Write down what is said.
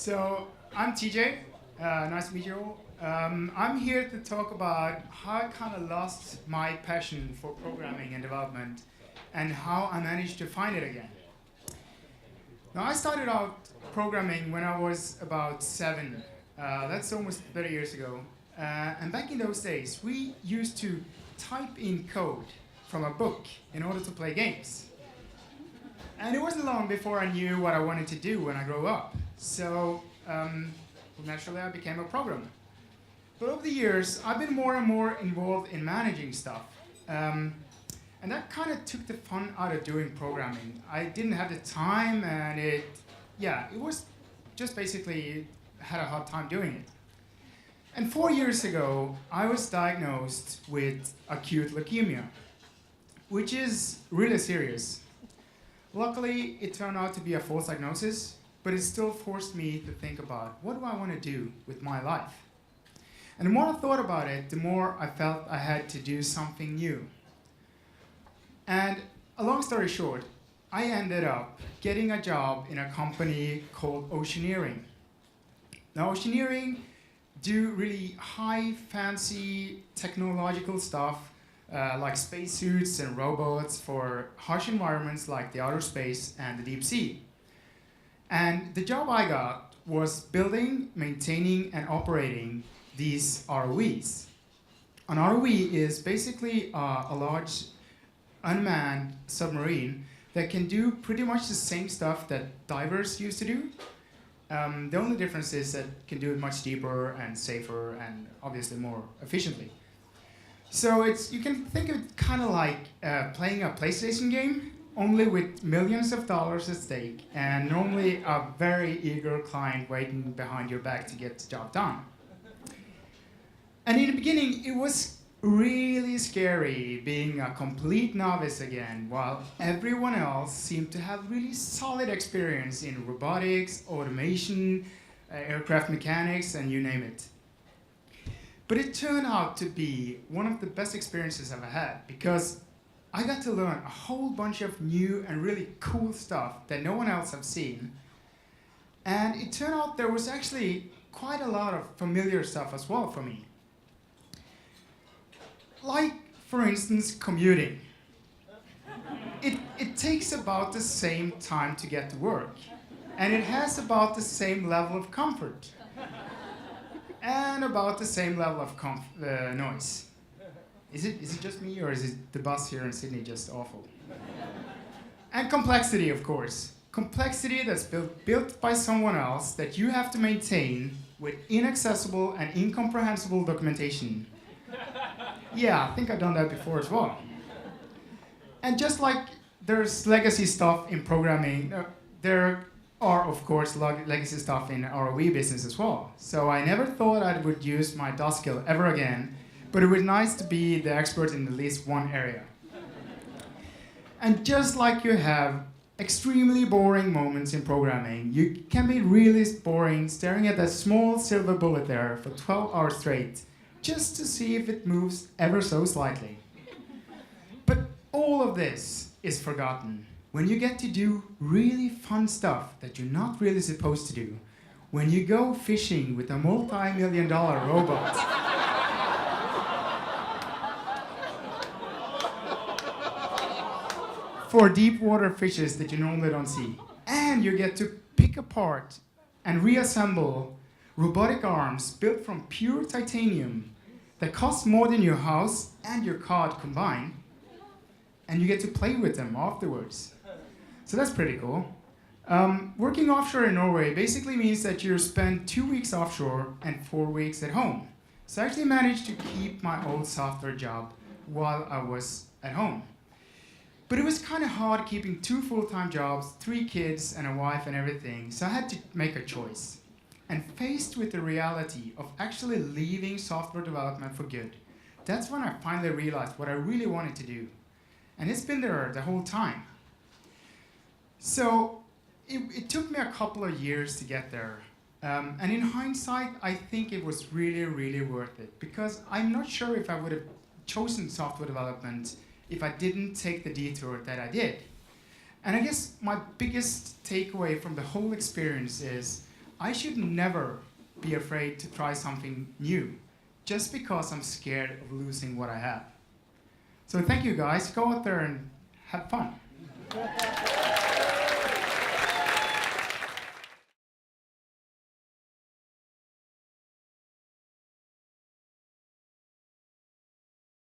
So I'm TJ. Nice to meet you all. I'm here to talk about how I kind of lost my passion for programming and development and how I managed to find it again. Now, I started out programming when I was about 7. That's almost 30 years ago. And back in those days, we used to type in code from a book in order to play games. And it wasn't long before I knew what I wanted to do when I grew up. So naturally, I became a programmer. But over the years, I've been more and more involved in managing stuff. And that kind of took the fun out of doing programming. I didn't have the time, and it was just basically had a hard time doing it. And 4 years ago, I was diagnosed with acute leukemia, which is really serious. Luckily, it turned out to be a false diagnosis, but it still forced me to think about what do I want to do with my life? And the more I thought about it, the more I felt I had to do something new. And a long story short, I ended up getting a job in a company called Oceaneering. Now, Oceaneering do really high, fancy technological stuff like spacesuits and robots for harsh environments like the outer space and the deep sea. And the job I got was building, maintaining, and operating these ROVs. An ROV is basically a large unmanned submarine that can do pretty much the same stuff that divers used to do. The only difference is that it can do it much deeper and safer and obviously more efficiently. So you can think of it kind of like playing a PlayStation game, only with millions of dollars at stake and normally a very eager client waiting behind your back to get the job done. And in the beginning, it was really scary being a complete novice again, while everyone else seemed to have really solid experience in robotics, automation, aircraft mechanics, and you name it. But it turned out to be one of the best experiences I've had because I got to learn a whole bunch of new and really cool stuff that no one else have seen. And it turned out there was actually quite a lot of familiar stuff as well for me. Like, for instance, commuting. It takes about the same time to get to work. And it has about the same level of comfort. And about the same level of noise. Is it just me, or is it the bus here in Sydney just awful? And complexity, of course. Complexity that's built by someone else that you have to maintain with inaccessible and incomprehensible documentation. Yeah, I think I've done that before as well. And just like there's legacy stuff in programming, there are, of course, legacy stuff in ROV business as well. So I never thought I would use my DOS skill ever again, but it was nice to be the expert in at least one area. And just like you have extremely boring moments in programming, you can be really boring staring at that small silver bullet there for 12 hours straight, just to see if it moves ever so slightly. But all of this is forgotten when you get to do really fun stuff that you're not really supposed to do. When you go fishing with a multi-million-dollar robot. For deep water fishes that you normally don't see. And you get to pick apart and reassemble robotic arms built from pure titanium that cost more than your house and your card combined. And you get to play with them afterwards. So that's pretty cool. Working offshore in Norway basically means that you spend 2 weeks offshore and 4 weeks at home. So I actually managed to keep my old software job while I was at home. But it was kind of hard keeping 2 full-time jobs, 3 kids, and a wife and everything, so I had to make a choice. And faced with the reality of actually leaving software development for good, that's when I finally realized what I really wanted to do. And it's been there the whole time. So it took me a couple of years to get there. And in hindsight, I think it was really, really worth it, because I'm not sure if I would have chosen software development if I didn't take the detour that I did. And I guess my biggest takeaway from the whole experience is I should never be afraid to try something new just because I'm scared of losing what I have. So thank you guys. Go out there and have fun.